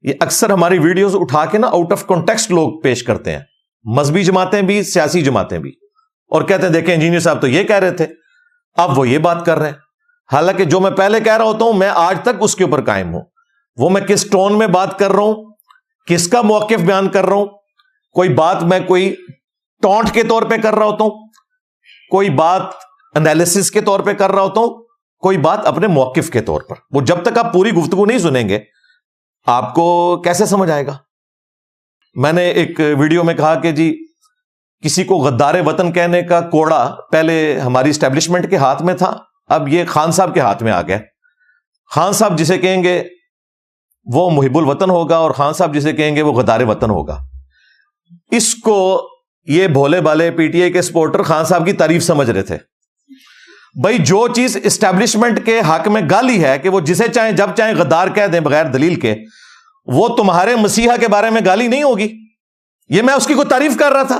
یہ اکثر ہماری ویڈیوز اٹھا کے نا آؤٹ آف کانٹیکسٹ لوگ پیش کرتے ہیں، مذہبی جماعتیں بھی، سیاسی جماعتیں بھی، اور کہتے ہیں دیکھیں انجینئر صاحب تو یہ کہہ رہے تھے، اب وہ یہ بات کر رہے ہیں. حالانکہ جو میں پہلے کہہ رہا ہوتا ہوں میں آج تک اس کے اوپر قائم ہوں. وہ میں کس ٹون میں بات کر رہا ہوں، کس کا موقف بیان کر رہا ہوں، کوئی بات میں کوئی ٹونٹ کے طور پہ کر رہا ہوتا ہوں، کوئی بات انالیسس کے طور پہ کر رہا ہوتا ہوں، کوئی بات اپنے موقف کے طور پر. وہ جب تک آپ پوری گفتگو نہیں سنیں گے آپ کو کیسے سمجھ آئے گا. میں نے ایک ویڈیو میں کہا کہ جی کسی کو غدار وطن کہنے کا کوڑا پہلے ہماری اسٹیبلشمنٹ کے ہاتھ میں تھا، اب یہ خان صاحب کے ہاتھ میں آ گیا. خان صاحب جسے کہیں گے وہ محب الوطن ہوگا اور خان صاحب جسے کہیں گے وہ غدار وطن ہوگا. اس کو یہ بھولے بالے پی ٹی آئی کے سپورٹر خان صاحب کی تعریف سمجھ رہے تھے. بھائی جو چیز اسٹیبلشمنٹ کے حق میں گالی ہے کہ وہ جسے چاہیں جب چاہیں غدار کہہ دیں بغیر دلیل کے، وہ تمہارے مسیحا کے بارے میں گالی نہیں ہوگی. یہ میں اس کی کوئی تعریف کر رہا تھا،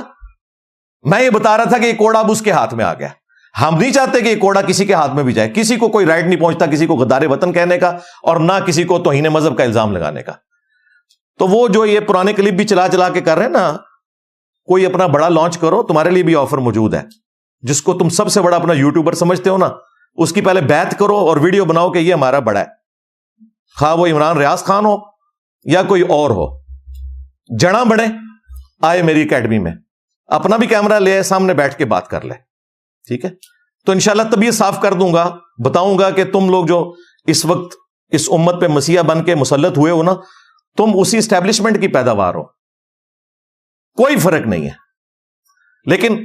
میں یہ بتا رہا تھا کہ یہ کوڑا اب اس کے ہاتھ میں آ گیا. ہم نہیں چاہتے کہ یہ کوڑا کسی کے ہاتھ میں بھی جائے. کسی کو کوئی رائٹ نہیں پہنچتا کسی کو غدار وطن کہنے کا اور نہ کسی کو توہین مذہب کا الزام لگانے کا. تو وہ جو یہ پرانے کلپ بھی چلا چلا کے کر رہے ہیں نا، کوئی اپنا بڑا لانچ کرو، تمہارے لیے بھی آفر موجود ہے. جس کو تم سب سے بڑا اپنا یوٹیوبر سمجھتے ہو نا، اس کی پہلے بیعت کرو اور ویڈیو بناؤ کہ یہ ہمارا بڑا ہے. خواہ وہ عمران ریاض خان ہو یا کوئی اور ہو، جڑاں بڑے آئے میری اکیڈمی میں، اپنا بھی کیمرہ لے سامنے بیٹھ کے بات کر لے. ٹھیک ہے، تو انشاءاللہ تب یہ صاف کر دوں گا، بتاؤں گا کہ تم لوگ جو اس وقت اس امت پہ مسیحا بن کے مسلط ہوئے ہو نا، تم اسی اسٹیبلشمنٹ کی پیداوار ہو، کوئی فرق نہیں ہے. لیکن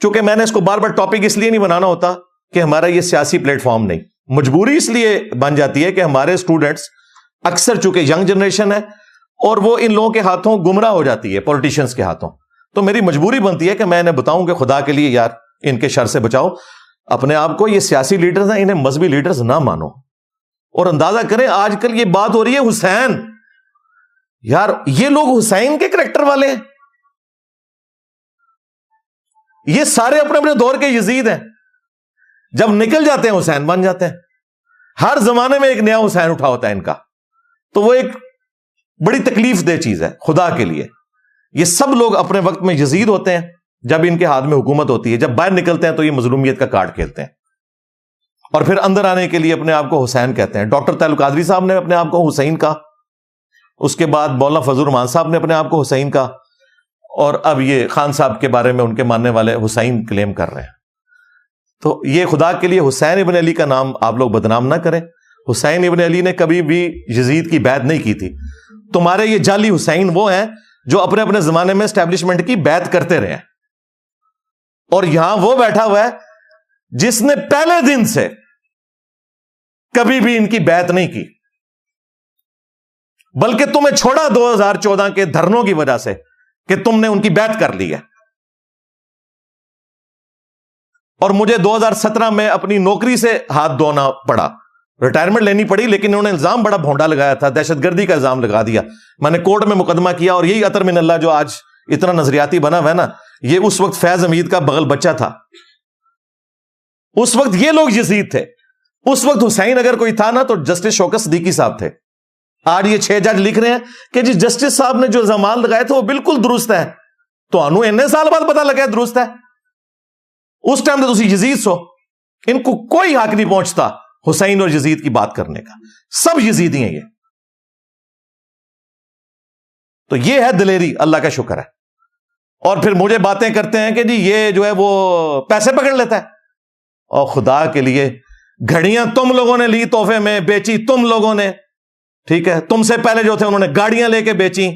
چونکہ میں نے اس کو بار بار ٹاپک اس لیے نہیں بنانا ہوتا کہ ہمارا یہ سیاسی پلیٹ فارم نہیں، مجبوری اس لیے بن جاتی ہے کہ ہمارے اسٹوڈنٹس اکثر چونکہ ینگ جنریشن ہے اور وہ ان لوگوں کے ہاتھوں گمراہ ہو جاتی ہے، پولیٹیشنز کے ہاتھوں. تو میری مجبوری بنتی ہے کہ میں انہیں بتاؤں کہ خدا کے لیے یار ان کے شر سے بچاؤ اپنے آپ کو. یہ سیاسی لیڈرز ہیں، انہیں مذہبی لیڈرز نہ مانو. اور اندازہ کریں آج کل یہ بات ہو رہی ہے حسین، یار یہ لوگ حسین کے کریکٹر والے ہیں، یہ سارے اپنے اپنے دور کے یزید ہیں. جب نکل جاتے ہیں حسین بن جاتے ہیں. ہر زمانے میں ایک نیا حسین اٹھا ہوتا ہے ان کا. تو وہ ایک بڑی تکلیف دہ چیز ہے خدا کے لیے. یہ سب لوگ اپنے وقت میں یزید ہوتے ہیں جب ان کے ہاتھ میں حکومت ہوتی ہے، جب باہر نکلتے ہیں تو یہ مظلومیت کا کارڈ کھیلتے ہیں اور پھر اندر آنے کے لیے اپنے آپ کو حسین کہتے ہیں. ڈاکٹر تعلق قادری صاحب نے اپنے آپ کو حسین کہا، اس کے بعد مولانا فضل الرحمان صاحب نے اپنے آپ کو حسین کہا، اور اب یہ خان صاحب کے بارے میں ان کے ماننے والے حسین کلیم کر رہے ہیں. تو یہ خدا کے لیے حسین ابن علی کا نام آپ لوگ بدنام نہ کریں. حسین ابن علی نے کبھی بھی یزید کی بیعت نہیں کی تھی. تمہارے یہ جعلی حسین وہ ہیں جو اپنے اپنے زمانے میں اسٹیبلشمنٹ کی بیعت کرتے رہے ہیں، اور یہاں وہ بیٹھا ہوا ہے جس نے پہلے دن سے کبھی بھی ان کی بیعت نہیں کی، بلکہ تمہیں چھوڑا 2014 کے دھرنوں کی وجہ سے کہ تم نے ان کی بیعت کر لی ہے. اور مجھے 2017 میں اپنی نوکری سے ہاتھ دھونا پڑا، ریٹائرمنٹ لینی پڑی، لیکن انہوں نے الزام بڑا بھونڈا لگایا تھا، دہشت گردی کا الزام لگا دیا. میں نے کورٹ میں مقدمہ کیا، اور یہی عطر من اللہ جو آج اتنا نظریاتی بنا ہوا ہے نا، یہ اس وقت فیض حمید کا بغل بچہ تھا. اس وقت یہ لوگ یزید تھے. اس وقت حسین اگر کوئی تھا نا تو جسٹس شوکت صدیقی صاحب تھے. آج یہ 6 جج لکھ رہے ہیں کہ جی جسٹس صاحب نے جو الزامات لگائے تھے وہ بالکل درست ہے. تو انہوں اتنے سال بعد پتا لگا درست ہے. اس ٹائم تو تسی یزید سو. ان کو کوئی حق نہیں پہنچتا حسین اور یزید کی بات کرنے کا. سب یزیدی ہیں یہ. تو یہ ہے دلیری، اللہ کا شکر ہے. اور پھر مجھے باتیں کرتے ہیں کہ جی یہ جو ہے وہ پیسے پکڑ لیتا ہے. اور خدا کے لیے گھڑیاں تم لوگوں نے لی تحفے میں، بیچی تم لوگوں نے. ٹھیک ہے، تم سے پہلے جو تھے انہوں نے گاڑیاں لے کے بیچی.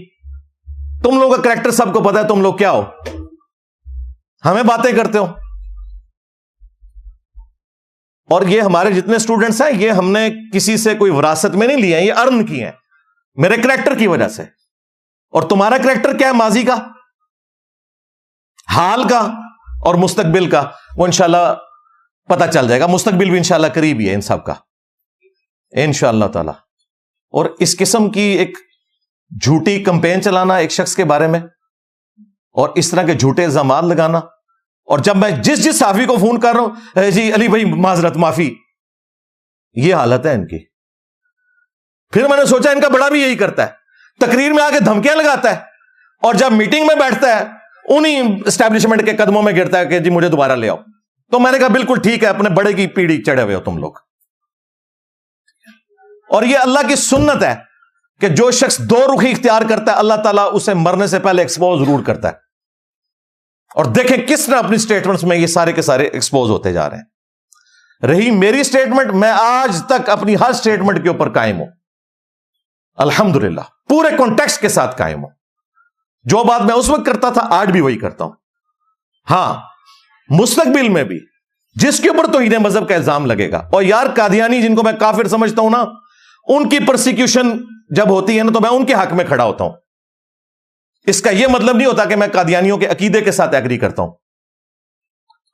تم لوگوں کا کریکٹر سب کو پتا ہے تم لوگ کیا ہو، ہمیں باتیں کرتے ہو. اور یہ ہمارے جتنے اسٹوڈنٹس ہیں یہ ہم نے کسی سے کوئی وراثت میں نہیں لیے ہیں، یہ ارن کی ہیں میرے کریکٹر کی وجہ سے. اور تمہارا کریکٹر کیا ہے؟ ماضی کا، حال کا اور مستقبل کا. وہ انشاءاللہ پتہ چل جائے گا. مستقبل بھی انشاءاللہ قریب ہی ہے ان سب کا انشاءاللہ تعالی. اور اس قسم کی ایک جھوٹی کمپین چلانا ایک شخص کے بارے میں اور اس طرح کے جھوٹے الزامات لگانا، اور جب میں جس صحافی کو فون کر رہا ہوں جی علی بھائی معذرت معافی، یہ حالت ہے ان کی. پھر میں نے سوچا ان کا بڑا بھی یہی کرتا ہے تقریر میں آ کے دھمکیاں لگاتا ہے, اور جب میٹنگ میں بیٹھتا ہے انہیں اسٹیبلشمنٹ کے قدموں میں گرتا ہے کہ جی مجھے دوبارہ لے آؤ. تو میں نے کہا بالکل ٹھیک ہے, اپنے بڑے کی پیڑھی چڑھے ہوئے ہو تم لوگ. اور یہ اللہ کی سنت ہے کہ جو شخص دو رخی اختیار کرتا ہے اللہ تعالیٰ اسے مرنے سے پہلے ایکسپوز ضرور کرتا ہے. اور دیکھیں کس طرح اپنی سٹیٹمنٹس میں یہ سارے کے سارے ایکسپوز ہوتے جا رہے ہیں. رہی میری سٹیٹمنٹ, میں آج تک اپنی ہر سٹیٹمنٹ کے اوپر قائم ہوں الحمدللہ, پورے کانٹیکسٹ کے ساتھ قائم ہوں. جو بات میں اس وقت کرتا تھا آج بھی وہی کرتا ہوں. ہاں مستقبل میں بھی جس کے اوپر توہین مذہب کا الزام لگے گا, اور یار قادیانی جن کو میں کافر سمجھتا ہوں نا, ان کی پرسیکیوشن جب ہوتی ہے نا تو میں ان کے حق میں کھڑا ہوتا ہوں. اس کا یہ مطلب نہیں ہوتا کہ میں قادیانیوں کے عقیدے کے ساتھ ایگری کرتا ہوں.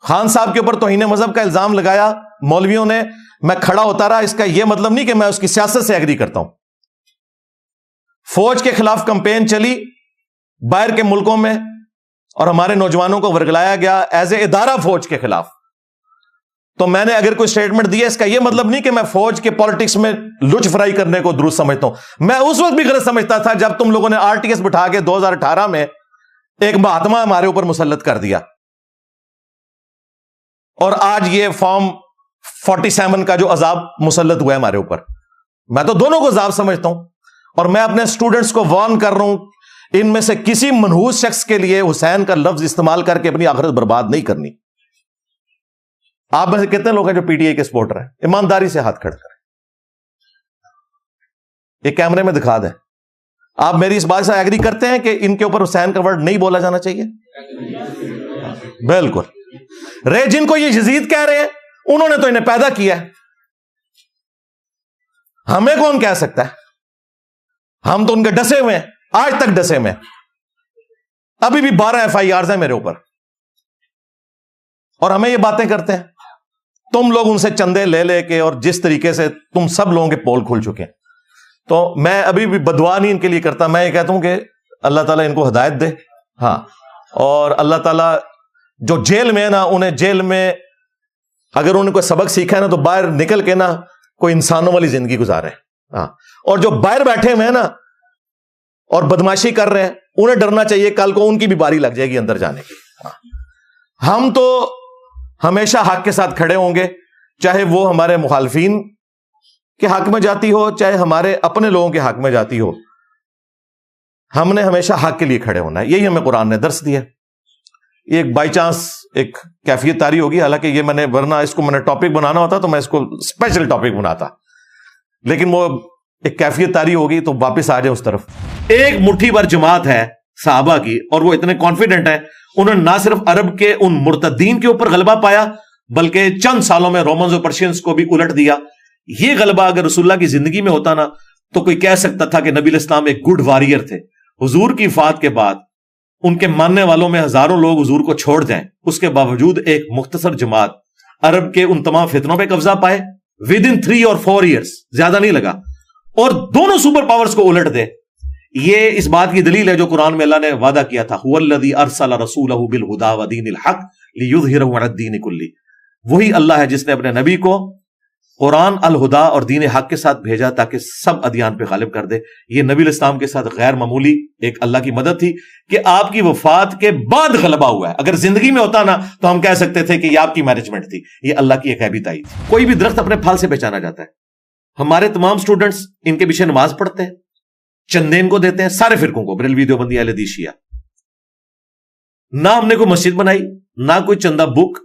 خان صاحب کے اوپر توہین مذہب کا الزام لگایا مولویوں نے, میں کھڑا ہوتا رہا, اس کا یہ مطلب نہیں کہ میں اس کی سیاست سے ایگری کرتا ہوں. فوج کے خلاف کمپین چلی باہر کے ملکوں میں, اور ہمارے نوجوانوں کو ورگلایا گیا ایز اے ادارہ فوج کے خلاف. تو میں نے اگر کوئی سٹیٹمنٹ دیا, اس کا یہ مطلب نہیں کہ میں فوج کے پالیٹکس میں لچ فرائی کرنے کو درست سمجھتا ہوں. میں اس وقت بھی غلط سمجھتا تھا جب تم لوگوں نے RTS بٹھا کے 2018 میں ایک مہاتما ہمارے اوپر مسلط کر دیا, اور آج یہ فارم 47 کا جو عذاب مسلط ہوا ہے ہمارے اوپر. میں تو دونوں کو عذاب سمجھتا ہوں, اور میں اپنے اسٹوڈنٹس کو وارن کر رہا ہوں, ان میں سے کسی منحوس شخص کے لیے حسین کا لفظ استعمال کر کے اپنی آخرت برباد نہیں کرنی. آپ میں سے کتنے لوگ ہیں جو PTI کے سپورٹر ہیں؟ ایمانداری سے ہاتھ کھڑا کریں, یہ کیمرے میں دکھا دیں. آپ میری اس بات سے ایگری کرتے ہیں کہ ان کے اوپر حسین کا ورڈ نہیں بولا جانا چاہیے؟ بالکل. رے جن کو یہ یزید کہہ رہے ہیں انہوں نے تو انہیں پیدا کیا ہے, ہمیں کون کہہ سکتا ہے؟ ہم تو ان کے ڈسے ہوئے ہیں, آج تک ڈسے ہوئے ہیں. ابھی بھی 12 FIRs ہیں میرے اوپر, اور ہمیں یہ باتیں کرتے ہیں. تم لوگ ان سے چندے لے لے کے, اور جس طریقے سے تم سب لوگوں کے پول کھل چکے ہیں, تو میں ابھی بھی بدعا نہیں ان کے لیے کرتا. میں یہ کہتا ہوں کہ اللہ تعالیٰ ان کو ہدایت دے. ہاں, اور اللہ تعالیٰ جو جیل میں ہے نا, انہیں جیل میں اگر انہوں نے کوئی سبق سیکھا ہے نا تو باہر نکل کے نا کوئی انسانوں والی زندگی گزارے. ہاں, اور جو باہر بیٹھے ہوئے ہیں نا اور بدماشی کر رہے ہیں, انہیں ڈرنا چاہیے کل کو ان کی بھی باری لگ جائے گی اندر جانے کی. ہم تو ہمیشہ حق کے ساتھ کھڑے ہوں گے, چاہے وہ ہمارے مخالفین کے حق میں جاتی ہو, چاہے ہمارے اپنے لوگوں کے حق میں جاتی ہو. ہم نے ہمیشہ حق کے لیے کھڑے ہونا ہے, یہی ہمیں قرآن نے درس دیا. یہ ایک بائی چانس ایک کیفیت طاری ہوگی, حالانکہ یہ میں نے ورنہ اس کو میں نے ٹاپک بنانا ہوتا تو میں اس کو اسپیشل ٹاپک بناتا, لیکن وہ ایک کیفیت طاری ہوگی تو واپس آ جائے اس طرف. ایک مٹھی بھر جماعت ہے صحابہ کی, اور وہ اتنے کانفیڈنٹ ہیں, انہوں نے نہ صرف عرب کے ان مرتدین کے اوپر غلبہ پایا بلکہ چند سالوں میں رومنز اور پرشینز کو بھی الٹ دیا. یہ غلبہ اگر رسول اللہ کی زندگی میں ہوتا نا تو کوئی کہہ سکتا تھا کہ نبی علیہ السلام ایک گڈ واریر تھے. حضور کی وفات کے بعد ان کے ماننے والوں میں ہزاروں لوگ حضور کو چھوڑ جائیں, اس کے باوجود ایک مختصر جماعت عرب کے ان تمام فتنوں پہ قبضہ پائے ود ان 3 اور 4 ایئرس, زیادہ نہیں لگا, اور دونوں سپر پاورز کو الٹ دے. یہ اس بات کی دلیل ہے جو قرآن میں اللہ نے وعدہ کیا تھا, هو الذی ارسل رسولہ بالہدی ودین الحق لیظہرہ علی الدین کلہ. وہی اللہ ہے جس نے اپنے نبی کو قرآن الہدا اور دین حق کے ساتھ بھیجا تاکہ سب ادیان پہ غالب کر دے. یہ نبی علیہ السلام کے ساتھ غیر معمولی ایک اللہ کی مدد تھی کہ آپ کی وفات کے بعد غلبہ ہوا ہے. اگر زندگی میں ہوتا نا تو ہم کہہ سکتے تھے کہ یہ آپ کی مینجمنٹ تھی, یہ اللہ کی ایک غیبی تائید تھی. کوئی بھی درخت اپنے پھل سے پہچانا جاتا ہے. ہمارے تمام سٹوڈنٹس ان کے پیچھے نماز پڑھتے ہیں, چندے ان کو دیتے ہیں, سارے فرقوں کو, بریلوی دیوبندی اہل حدیث شیعہ. نہ ہم نے کوئی مسجد بنائی, نہ کوئی چندہ بک,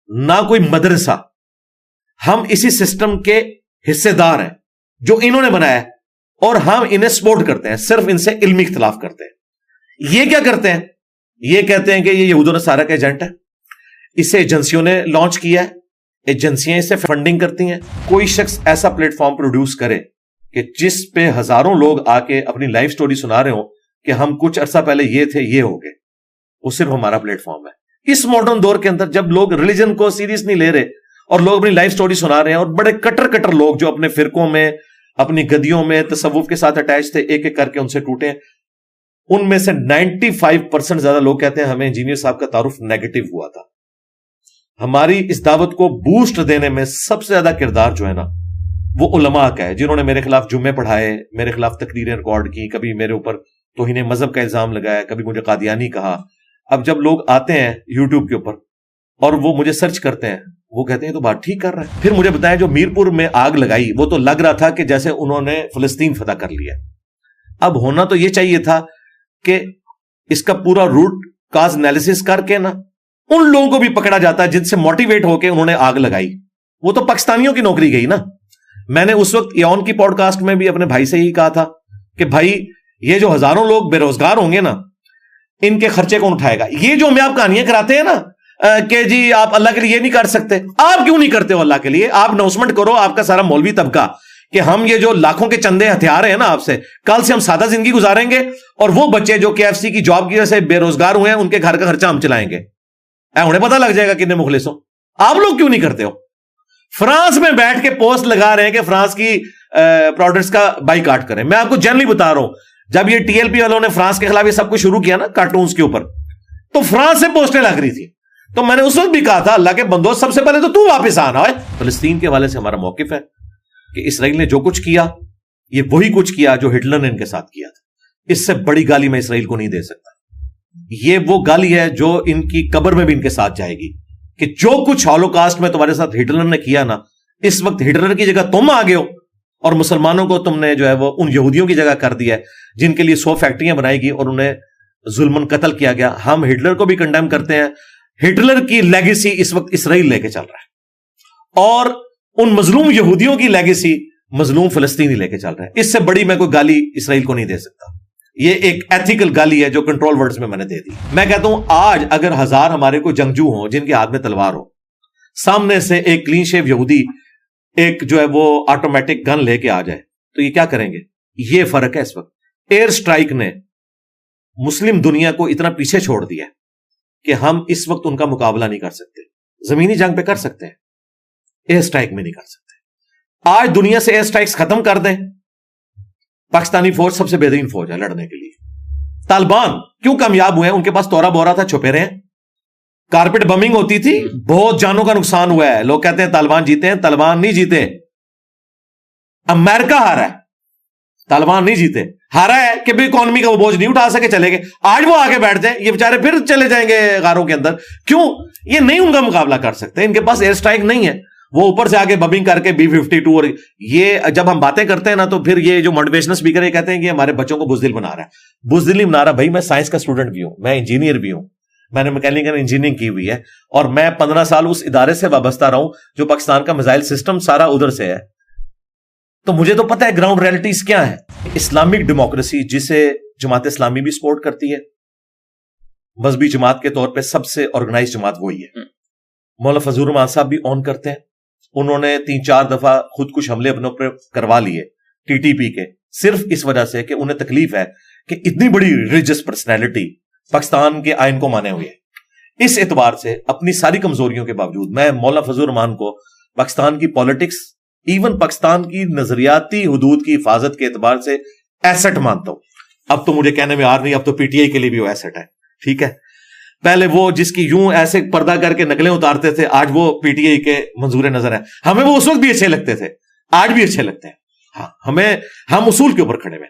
نہ کوئی مدرسہ. ہم اسی سسٹم کے حصے دار ہیں جو انہوں نے بنایا ہے, اور ہم انہیں سپورٹ کرتے ہیں, صرف ان سے علمی اختلاف کرتے ہیں. یہ کیا کرتے ہیں؟ یہ کہتے ہیں کہ یہ یہود و نصارہ کا ایجنٹ ہے, اسے ایجنسیوں نے لانچ کیا ہے, ایجنسیاں اسے فنڈنگ کرتی ہیں. کوئی شخص ایسا پلیٹ فارم پروڈیوس کرے کہ جس پہ ہزاروں لوگ آ کے اپنی لائف سٹوری سنا رہے ہوں کہ ہم کچھ عرصہ پہلے یہ تھے, یہ ہو گئے, وہ صرف ہمارا پلیٹ فارم ہے. اس ماڈرن دور کے اندر جب لوگ ریلیجن کو سیریس نہیں لے رہے اور لوگ اپنی لائف سٹوری سنا رہے ہیں, اور بڑے کٹر لوگ جو اپنے فرقوں میں, اپنی گدیوں میں تصوف کے ساتھ اٹیچ تھے, ایک ایک کر کے ان سے ٹوٹے. ان میں سے 95% زیادہ لوگ کہتے ہیں ہمیں انجینئر صاحب کا تعارف نیگیٹو ہوا تھا. ہماری اس دعوت کو بوسٹ دینے میں سب سے زیادہ کردار جو ہے نا وہ علماء کا ہے جنہوں نے میرے خلاف جمعے پڑھائے، میرے خلاف تقریریں ریکارڈ کی، کبھی میرے اوپر توہین مذہب کا الزام لگایا، کبھی مجھے قادیانی کہا. اب جب لوگ آتے ہیں یوٹیوب کے اوپر اور وہ مجھے سرچ کرتے ہیں، وہ کہتے ہیں تو بات ٹھیک کر رہا ہے. پھر مجھے بتایا جو میرپور میں آگ لگائی وہ تو لگ رہا تھا کہ جیسے انہوں نے فلسطین فتح کر لیا. اب ہونا تو یہ چاہیے تھا کہ اس کا پورا روٹ کاز انالیسس کر کے نا ان لوگوں کو بھی پکڑا جاتا ہے جن سے موٹیویٹ ہو کے انہوں نے آگ لگائی. وہ تو پاکستانیوں کی نوکری گئی نا. میں نے اس وقت ایون کی پوڈ کاسٹ میں بھی اپنے بھائی سے ہی کہا تھا کہ بھائی یہ جو ہزاروں لوگ بے روزگار ہوں گے نا، ان کے خرچے کون اٹھائے گا؟ یہ جو ہمیں آپ کہانیاں کراتے ہیں نا کہ جی آپ اللہ کے لیے یہ نہیں کر سکتے، آپ کیوں نہیں کرتے ہو اللہ کے لیے؟ آپ اناؤنسمنٹ کرو، آپ کا سارا مولوی طبقہ، کہ ہم یہ جو لاکھوں کے چندے ہتھیار ہیں نا آپ سے، کل سے ہم سادہ زندگی گزاریں گے اور وہ بچے جو KFC کی جاب کی وجہ سے بے روزگار ہوئے ہیں ان کے گھر کا خرچہ ہم چلائیں گے. انہیں پتہ لگ جائے گا کتنے مخلص ہو. آپ لوگ کیوں نہیں کرتے ہو؟ فرانس میں بیٹھ کے پوسٹ لگا رہے ہیں کہ فرانس کی پروڈکٹس کا بائیکاٹ کریں. میں آپ کو جنرلی بتا رہا ہوں، جب یہ TLP والوں نے فرانس کے خلاف یہ سب کچھ شروع کیا نا کارٹونز کے اوپر، تو فرانس سے پوسٹیں لگ رہی تھی. تو میں نے اس وقت بھی کہا تھا اللہ کے بندو سب سے پہلے تو واپس آنا ہے. فلسطین کے حوالے سے ہمارا موقف ہے کہ اسرائیل نے جو کچھ کیا یہ وہی کچھ کیا جو ہٹلر نے ان کے ساتھ کیا تھا. اس سے بڑی گالی میں اسرائیل کو نہیں دے سکتا. یہ وہ گالی ہے جو ان کی قبر میں بھی ان کے ساتھ جائے گی کہ جو کچھ ہولوکاسٹ میں تمہارے ساتھ ہٹلر نے کیا نا، اس وقت ہٹلر کی جگہ تم آ گئے ہو اور مسلمانوں کو تم نے جو ہے وہ ان یہودیوں کی جگہ کر دیا ہے جن کے لیے 100 فیکٹریاں بنائی گئی اور انہیں ظلمن قتل کیا گیا. ہم ہٹلر کو بھی کنڈیم کرتے ہیں. ہٹلر کی لیگیسی اس وقت اسرائیل لے کے چل رہا ہے اور ان مظلوم یہودیوں کی لیگیسی مظلوم فلسطینی لے کے چل رہا ہے. اس سے بڑی میں کوئی گالی اسرائیل کو نہیں دے سکتا. یہ ایک ایتھیکل گالی ہے جو کنٹرول ورڈز میں نے دے دی. میں کہتا ہوں آج اگر 1000 ہمارے کوئی جنگجو ہوں جن کے ہاتھ میں تلوار ہو، سامنے سے ایک کلین شیو یہودی ایک جو ہے وہ آٹومیٹک گن لے کے آ جائے تو یہ کیا کریں گے؟ یہ فرق ہے. اس وقت ایئر سٹرائک نے مسلم دنیا کو اتنا پیچھے چھوڑ دیا کہ ہم اس وقت ان کا مقابلہ نہیں کر سکتے. زمینی جنگ پہ کر سکتے ہیں، ایئر سٹرائک میں نہیں کر سکتے. آج دنیا سے ایئر سٹرائکس ختم کر دیں، پاکستانی فوج سب سے بہترین فوج ہے لڑنے کے لیے. طالبان کیوں کامیاب ہوئے ہیں؟ ان کے پاس تورا بورا تھا، چھپے رہے ہیں. کارپیٹ بمنگ ہوتی تھی، بہت جانوں کا نقصان ہوا ہے. لوگ کہتے ہیں طالبان جیتے ہیں، طالبان نہیں جیتے. امریکہ ہارا ہے، طالبان نہیں جیتے. ہارا ہے کہ بھی اکانومی کا وہ بوجھ نہیں اٹھا سکے، چلے گئے. آج وہ آگے بیٹھ جائیں، یہ بیچارے پھر چلے جائیں گے غاروں کے اندر. کیوں؟ یہ نہیں ان کا مقابلہ کر سکتے، ان کے پاس ایئر سٹرائک نہیں ہے. وہ اوپر سے آگے بمنگ کر کے B-52 اور یہ جب ہم باتیں کرتے ہیں نا تو پھر یہ جو موٹیویشنل اسپیکر یہ کہتے ہیں کہ ہمارے بچوں کو بزدل بنا رہا ہے. بزدل نہیں بنا رہا بھائی، میں سائنس کا اسٹوڈنٹ بھی ہوں، میں انجینئر بھی ہوں، میں نے میکینیکل انجینئرنگ کی ہوئی ہے اور میں 15 سال اس ادارے سے وابستہ رہا ہوں جو پاکستان کا میزائل سسٹم سارا ادھر سے ہے. تو مجھے تو پتہ ہے گراؤنڈ ریئلٹیز کیا ہیں. اسلامک ڈیموکریسی جسے جماعت اسلامی بھی سپورٹ کرتی ہے، مذہبی جماعت کے طور پہ سب سے آرگنائز جماعت وہی ہے. مولانا فضل الرحمان صاحب بھی اون کرتے ہیں. انہوں نے 3-4 دفعہ خود کچھ حملے اپنے اوپر کروا لیے TTP کے، صرف اس وجہ سے کہ انہیں تکلیف ہے کہ اتنی بڑی ریلیجس پرسنالٹی پاکستان کے آئین کو مانے ہوئے ہے. اس اعتبار سے اپنی ساری کمزوریوں کے باوجود میں مولانا فضل الرحمان کو پاکستان کی پالیٹکس، ایون پاکستان کی نظریاتی حدود کی حفاظت کے اعتبار سے ایسٹ مانتا ہوں. اب تو مجھے کہنے میں آر نہیں، اب تو PTI کے لیے بھی وہ ایسٹ ہے. ٹھیک ہے، پہلے وہ جس کی یوں ایسے پردہ کر کے نقلیں اتارتے تھے، آج وہ PTI کے منظور نظر ہیں. ہمیں وہ اس وقت بھی اچھے لگتے تھے، آج بھی اچھے لگتے ہیں. ہاں، ہم اصول کے اوپر کھڑے ہوئے.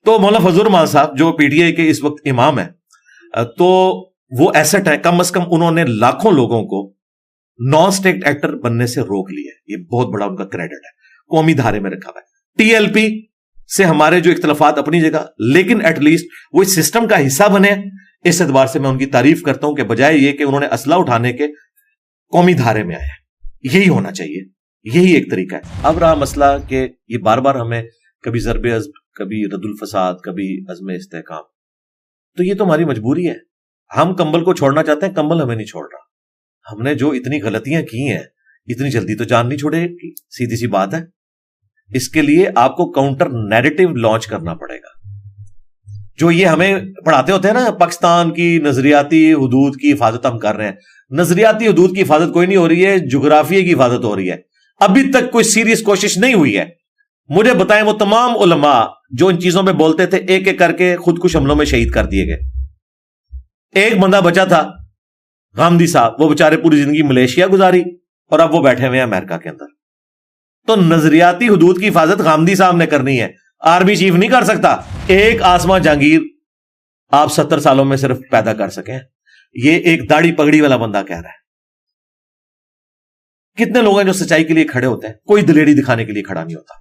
تو مولانا فضل الرحمان صاحب جو PTI کے اس وقت امام ہیں، تو وہ ایسٹ ہے. کم از کم انہوں نے لاکھوں لوگوں کو نان اسٹیٹ ایکٹر بننے سے روک لیا. یہ بہت بڑا ان کا کریڈٹ ہے، قومی دھارے میں رکھا ہوا ہے. TLP سے ہمارے جو اختلافات اپنی جگہ، لیکن ایٹ لیسٹ وہ اس سسٹم کا حصہ بنے. اس اعتبار سے میں ان کی تعریف کرتا ہوں کہ بجائے یہ کہ انہوں نے اسلحہ اٹھانے کے قومی دھارے میں آیا. یہی ہونا چاہیے، یہی ایک طریقہ ہے. اب رہا مسئلہ کہ یہ بار بار ہمیں کبھی ضرب عزم، کبھی رد الفساد، کبھی عزم استحکام، تو یہ تو ہماری مجبوری ہے. ہم کمبل کو چھوڑنا چاہتے ہیں، کمبل ہمیں نہیں چھوڑ رہا. ہم نے جو اتنی غلطیاں کی ہیں اتنی جلدی تو جان نہیں چھوڑے گی، سیدھی سی بات ہے. اس کے لیے آپ کو کاؤنٹر نیریٹو لانچ کرنا پڑے گا. جو یہ ہمیں پڑھاتے ہوتے ہیں نا پاکستان کی نظریاتی حدود کی حفاظت ہم کر رہے ہیں، نظریاتی حدود کی حفاظت کوئی نہیں ہو رہی ہے، جغرافیے کی حفاظت ہو رہی ہے. ابھی تک کوئی سیریس کوشش نہیں ہوئی ہے. مجھے بتائیں وہ تمام علماء جو ان چیزوں پہ بولتے تھے، ایک ایک کر کے خود کش حملوں میں شہید کر دیے گئے. ایک بندہ بچا تھا غامدی صاحب، وہ بیچارے پوری زندگی ملیشیا گزاری اور اب وہ بیٹھے ہوئے ہیں امریکہ کے اندر. تو نظریاتی حدود کی حفاظت غامدی صاحب نے کرنی ہے, آرمی چیف نہیں کر سکتا. ایک آسما جہانگیر آپ 70 سالوں میں صرف پیدا کر سکیں, یہ ایک داڑھی پگڑی والا بندہ کہہ رہا ہے. کتنے لوگ ہیں جو سچائی کے لیے کھڑے ہوتے ہیں, کوئی دلیری دکھانے کے لیے کھڑا نہیں ہوتا.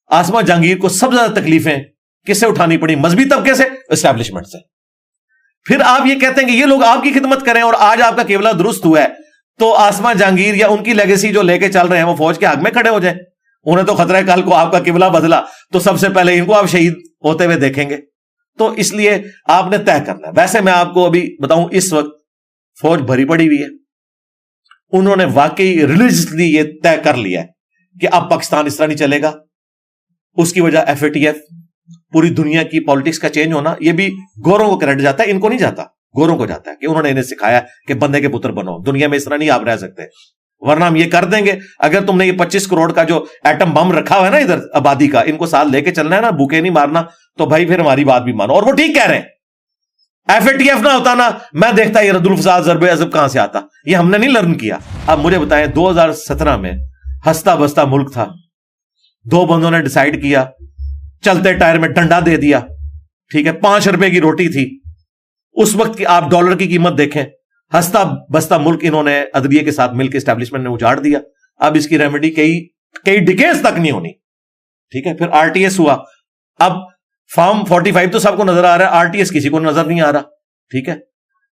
آسما جہانگیر کو سب سے زیادہ تکلیفیں کس سے اٹھانی پڑی؟ مذہبی طبقے سے, اسٹیبلشمنٹ سے. پھر آپ یہ کہتے ہیں کہ یہ لوگ آپ کی خدمت کریں اور آج آپ کا قبلہ درست ہوا ہے, تو آسما جہانگیر یا ان کی لیگیسی جو لے کے چل رہے ہیں وہ فوج کے حق میں کھڑے ہو جائیں. انہیں تو خطرہ ہے کل کو آپ کا قبلہ بدلا تو سب سے پہلے ان کو آپ شہید ہوتے ہوئے دیکھیں گے. تو اس لیے آپ نے طے کرنا ہے. ویسے میں آپ کو ابھی بتاؤں, اس وقت فوج بھری پڑی ہوئی ہے. انہوں نے واقعی ریلیجسلی یہ طے کر لیا ہے کہ اب پاکستان اس طرح نہیں چلے گا. اس کی وجہ FATF, پوری دنیا کی پالیٹکس کا چینج ہونا. یہ بھی گوروں کو کریڈٹ جاتا ہے, ان کو نہیں جاتا, گوروں کو جاتا ہے کہ انہوں نے انہیں سکھایا کہ بندے کے پتر بنو, دنیا میں اس طرح نہیں آپ رہ سکتے, ورنہ ہم یہ کر دیں گے. اگر تم نے یہ 25 کروڑ کا جو ایٹم بم رکھا ہوا ہے نا ادھر آبادی کا, ان کو ساتھ لے کے چلنا ہے نا, بھوکے نہیں مارنا, تو بھائی پھر ہماری بات بھی مانو. اور وہ ٹھیک کہہ رہے ہیں. FATF نہ ہوتا نا, میں دیکھتا یہ رد الفساد ضرب عضب کہاں سے آتا. یہ ہم نے نہیں لرن کیا. اب مجھے بتائیں, 2017 میں ہستا بستا ملک تھا, 2 بندوں نے ڈیسائیڈ کیا, چلتے ٹائر میں ڈنڈا دے دیا, ٹھیک ہے, 5 روپے کی روٹی تھی. اس وقت کی آپ ڈالر کی قیمت دیکھیں, ہستا بستا ملک انہوں نے عدلیے کے ساتھ مل کے اسٹیبلشمنٹ نے اجاڑ دیا. اب اس کی ریمیڈی کئی ڈیکیڈز تک نہیں ہونی, ٹھیک ہے. پھر RTS ہوا. اب فارم 45 تو سب کو نظر آ رہا ہے, RTS کسی کو نظر نہیں آ رہا, ٹھیک ہے.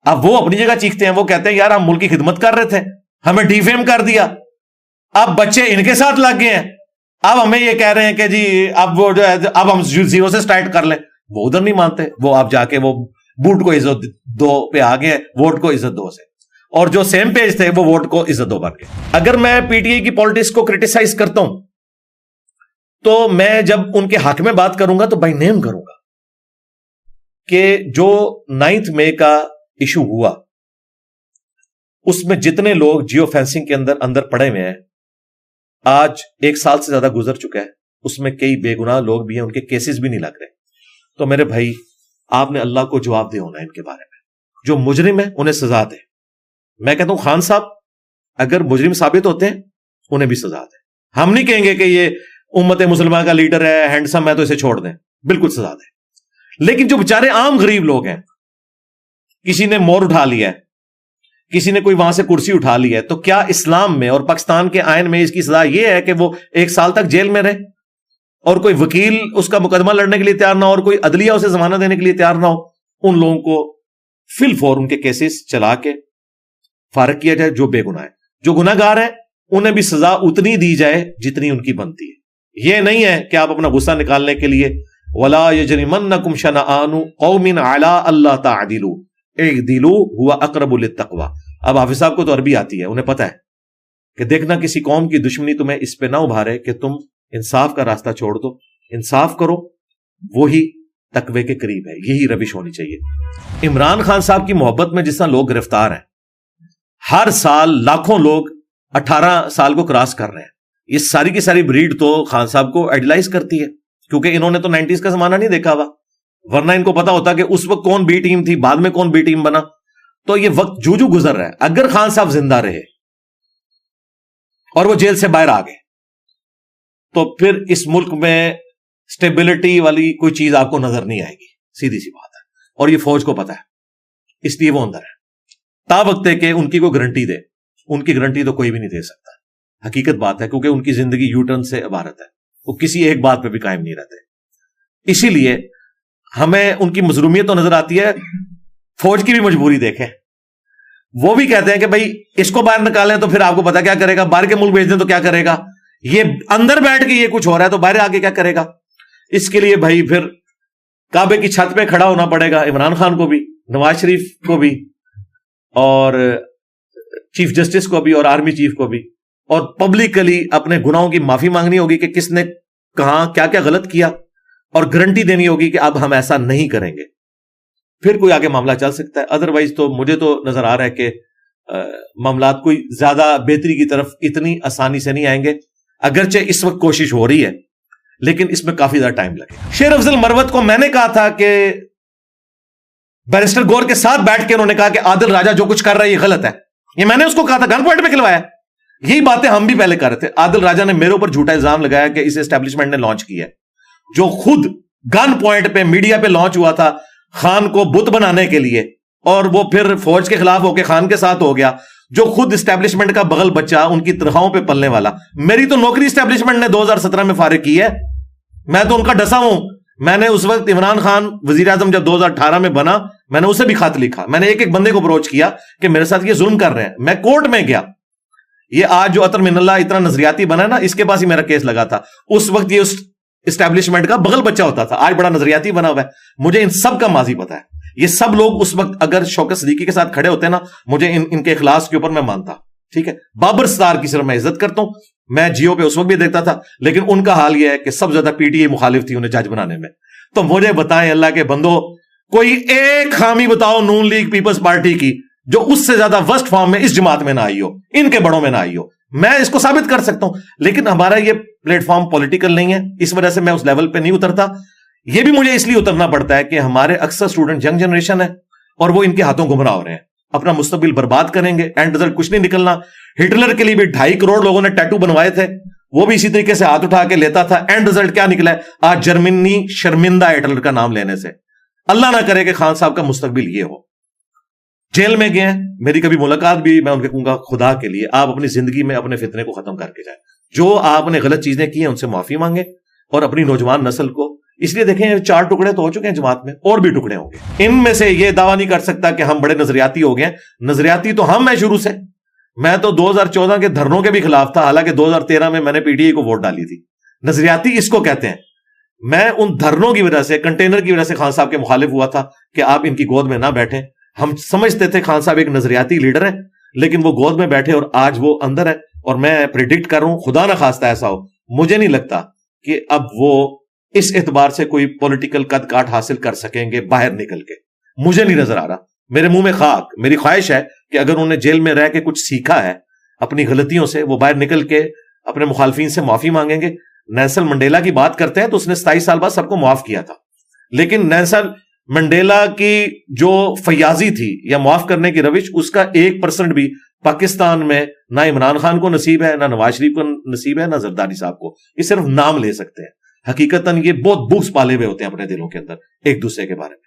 اب وہ اپنی جگہ چیختے ہیں, وہ کہتے ہیں یار ہم ملک کی خدمت کر رہے تھے, ہمیں ڈیفیم کر دیا, اب بچے ان کے ساتھ لگ گئے ہیں, اب ہمیں یہ کہہ رہے ہیں کہ جی اب وہ جو ہے اب ہم 0 سے سٹارٹ کر لیں. وہ ادھر نہیں مانتے, وہ آپ جا کے وہ بوٹ کو عزت دو پہ آگے ہیں, ووٹ کو عزت دو سے, اور جو سیم پیج تھے وہ ووٹ کو عزت دو بن گئے. اگر میں PTI کی پالیٹکس کو کرٹیسائز کرتا ہوں تو میں جب ان کے حق میں بات کروں گا تو بائی نیم کروں گا کہ جو 9 مئی کا ایشو ہوا اس میں جتنے لوگ جیو فینسنگ کے اندر پڑے ہوئے ہیں, آج 1 سال سے زیادہ گزر چکا ہے, اس میں کئی بے گناہ لوگ بھی ہیں, ان کے کیسز بھی نہیں لگ رہے. تو میرے بھائی آپ نے اللہ کو جواب دے ہونا ہے ان کے بارے میں. جو مجرم ہیں انہیں سزا دے. میں کہتا ہوں خان صاحب اگر مجرم ثابت ہوتے ہیں انہیں بھی سزا دے. ہم نہیں کہیں گے کہ یہ امت مسلمہ کا لیڈر ہے, ہینڈسم ہے, تو اسے چھوڑ دیں, بالکل سزا دیں. لیکن جو بیچارے عام غریب لوگ ہیں, کسی نے مور اٹھا لیا ہے, کسی نے کوئی وہاں سے کرسی اٹھا لی ہے, تو کیا اسلام میں اور پاکستان کے آئین میں اس کی سزا یہ ہے کہ وہ 1 سال تک جیل میں رہے اور کوئی وکیل اس کا مقدمہ لڑنے کے لیے تیار نہ ہو اور کوئی عدلیہ اسے ضمانت دینے کے لیے تیار نہ ہو؟ ان لوگوں کو فی الفور ان کے کیسز چلا کے فارغ کیا جائے جو بے گناہ ہے. جو گناہ گار ہیں انہیں بھی سزا اتنی دی جائے جتنی ان کی بنتی ہے. یہ نہیں ہے کہ آپ اپنا غصہ نکالنے کے لیے وَلَا يَجْرِمَنَّكُمْ شَنَآنُ قَوْمٍ عَلَىٰ أَلَّا تَعْدِلُوا اعْدِلُوا هُوَ أَقْرَبُ لِلتَّقْوَىٰ. اب حافظ صاحب کو تو عربی آتی ہے, انہیں پتہ ہے کہ دیکھنا کسی قوم کی دشمنی تمہیں اس پہ نہ ابھارے کہ تم انصاف کا راستہ چھوڑ دو. انصاف کرو, وہی تقوی کے قریب ہے. یہی روش ہونی چاہیے. عمران خان صاحب کی محبت میں جس طرح لوگ گرفتار ہیں, ہر سال لاکھوں لوگ 18 سال کو کراس کر رہے ہیں. یہ ساری کی ساری بریڈ تو خان صاحب کو ایڈلائز کرتی ہے کیونکہ انہوں نے تو 90s کا زمانہ نہیں دیکھا ہوا, ورنہ ان کو پتا ہوتا کہ اس وقت کون بی ٹیم تھی, بعد میں کون بی ٹیم بنا. تو یہ وقت جو گزر رہا ہے, اگر خان صاحب زندہ رہے اور وہ جیل سے باہر آ گئے تو پھر اس ملک میں سٹیبلٹی والی کوئی چیز آپ کو نظر نہیں آئے گی. سیدھی سی بات ہے. اور یہ فوج کو پتا ہے, اس لیے وہ اندر ہے. تا وقت ہے کہ ان کی کوئی گارنٹی دے, ان کی گارنٹی تو کوئی بھی نہیں دے سکتا. حقیقت بات ہے, کیونکہ ان کی زندگی یو ٹرن سے عبارت ہے. وہ کسی ایک بات پہ بھی قائم نہیں رہتے. اسی لیے ہمیں ان کی مظلومیت تو نظر آتی ہے, فوج کی بھی مجبوری دیکھیں. وہ بھی کہتے ہیں کہ بھائی اس کو باہر نکالیں تو پھر آپ کو پتا کیا کرے گا, باہر کے ملک بھیج دیں تو کیا کرے گا, یہ اندر بیٹھ کے یہ کچھ ہو رہا ہے تو باہر آگے کیا کرے گا. اس کے لیے بھائی پھر کعبے کی چھت پہ کھڑا ہونا پڑے گا عمران خان کو بھی, نواز شریف کو بھی, اور چیف جسٹس کو بھی, اور آرمی چیف کو بھی, اور پبلکلی اپنے گناہوں کی معافی مانگنی ہوگی کہ کس نے کہاں کیا کیا غلط کیا, اور گارنٹی دینی ہوگی کہ اب ہم ایسا نہیں کریں گے. پھر کوئی آگے معاملہ چل سکتا ہے. ادروائز تو مجھے تو نظر آ رہا ہے کہ معاملات کوئی زیادہ بہتری کی طرف اتنی آسانی سے نہیں آئیں گے. اگرچہ اس وقت کوشش ہو رہی ہے لیکن اس میں کافی زیادہ ٹائم لگے. شیر افضل مروت کو میں نے کہا تھا کہ بیرسٹر گور کے ساتھ بیٹھ کے انہوں نے کہا کہ عادل راجہ جو کچھ کر رہا ہے یہ غلط ہے. یہ میں نے اس کو کہا تھا, گن پوائنٹ پہ کھلوایا. یہی باتیں ہم بھی پہلے کر رہے تھے. عادل راجہ نے میرے اوپر جھوٹا الزام لگایا کہ اس اسٹیبلشمنٹ نے لانچ کیا ہے, جو خود گن پوائنٹ پہ میڈیا پہ لانچ ہوا تھا خان کو بت بنانے کے لیے, اور وہ پھر فوج کے خلاف ہو کے خان کے ساتھ ہو گیا, جو خود اسٹیبلشمنٹ کا بغل بچہ, ان کی تنخواہوں پہ پلنے والا. میری تو نوکری اسٹیبلشمنٹ نے 2017 میں فارغ کی ہے, میں تو ان کا ڈسا ہوں. میں نے اس وقت عمران خان وزیر اعظم جب 2018 میں بنا, میں نے اسے بھی خط لکھا, میں نے ایک ایک بندے کو اپروچ کیا کہ میرے ساتھ یہ ظلم کر رہے ہیں. میں کورٹ میں گیا. یہ آج جو عطر من اللہ اتنا نظریاتی بنا ہے نا, اس کے پاس ہی میرا کیس لگا تھا. اس وقت یہ اسٹیبلشمنٹ کا بغل بچہ ہوتا تھا, آج بڑا نظریاتی بنا ہوا ہے. مجھے ان سب کا ماضی پتا ہے. یہ سب لوگ اس وقت اگر شوکت صدیقی کے ساتھ کھڑے ہوتے نا, مجھے ان کے اخلاص کے اوپر میں مانتا. ٹھیک ہے, بابر ستار کی صرف میں عزت کرتا ہوں, میں جیو پہ اس وقت بھی دیکھتا تھا, لیکن ان کا حال یہ ہے کہ سب زیادہ پی ٹی آئی مخالف تھی انہیں جج بنانے میں. تو مجھے بتائیں اللہ کے بندو, کوئی ایک خامی بتاؤ نون لیگ پیپلز پارٹی کی جو اس سے زیادہ ورسٹ فارم میں اس جماعت میں نہ آئی ہو, ان کے بڑوں میں نہ آئی ہو. میں اس کو ثابت کر سکتا ہوں, لیکن ہمارا یہ پلیٹ فارم پولیٹیکل نہیں ہے, اس وجہ سے میں اس لیول پہ نہیں اترتا. یہ بھی مجھے اس لیے اترنا پڑتا ہے کہ ہمارے اکثر اسٹوڈنٹ ینگ جنریشن ہے, اور وہ ان کے ہاتھوں گمراہ ہو رہے ہیں, اپنا مستقبل برباد کریں گے, اینڈ رزلٹ کچھ نہیں نکلنا. ہٹلر کے لیے بھی 2.5 کروڑ لوگوں نے ٹیٹو بنوائے تھے, وہ بھی اسی طریقے سے ہاتھ اٹھا کے لیتا تھا. اینڈ رزلٹ کیا نکلا ہے؟ آج جرمنی شرمندہ ہٹلر کا نام لینے سے. اللہ نہ کرے کہ خان صاحب کا مستقبل یہ ہو. جیل میں گئے ہیں, میری کبھی ملاقات بھی, میں ان کے کہوں گا خدا کے لیے آپ اپنی زندگی میں اپنے فتنے کو ختم کر کے جائیں. جو آپ نے غلط چیزیں کی ہیں ان سے معافی مانگیں, اور اپنی نوجوان نسل کو, اس لیے دیکھیں 4 ٹکڑے تو ہو چکے ہیں جماعت میں, اور بھی ٹکڑے ہوں گے. ان میں سے یہ دعویٰ نہیں کر سکتا کہ ہم بڑے نظریاتی ہو گئے. نظریاتی تو ہم ہیں شروع سے. میں تو 2014 کے دھرنوں کے بھی خلاف تھا, حالانکہ 2013 میں نے پی ٹی آئی کو ووٹ ڈالی تھی. نظریاتی اس کو کہتے ہیں. میں ان دھرنوں کی وجہ سے, کنٹینر کی وجہ سے خان صاحب کے مخالف ہوا تھا کہ آپ ان کی گود میں نہ بیٹھیں. ہم سمجھتے تھے خان صاحب ایک نظریاتی لیڈر ہیں, لیکن وہ گود میں بیٹھے اور آج وہ اندر ہے. اور میں پریڈکٹ کر رہا ہوں, خدا نہ خواستہ ایسا ہو, مجھے نہیں لگتا کہ اب وہ اس اعتبار سے کوئی پولیٹیکل قد کاٹ حاصل کر سکیں گے باہر نکل کے. مجھے نہیں نظر آ رہا. میرے منہ میں خاک. میری خواہش ہے کہ اگر انہوں نے جیل میں رہ کے کچھ سیکھا ہے اپنی غلطیوں سے, وہ باہر نکل کے اپنے مخالفین سے معافی مانگیں گے. نیلسن منڈیلا کی بات کرتے ہیں تو اس نے 27 سال بعد سب کو معاف کیا تھا, لیکن نیلسن منڈیلا کی جو فیاضی تھی یا معاف کرنے کی روش, اس کا 1% بھی پاکستان میں نہ عمران خان کو نصیب ہے, نہ نواز شریف کو نصیب ہے, نہ زرداری صاحب کو. یہ صرف نام لے سکتے ہیں. حقیقتاً یہ بہت بغض پالے ہوئے ہوتے ہیں اپنے دلوں کے اندر ایک دوسرے کے بارے میں.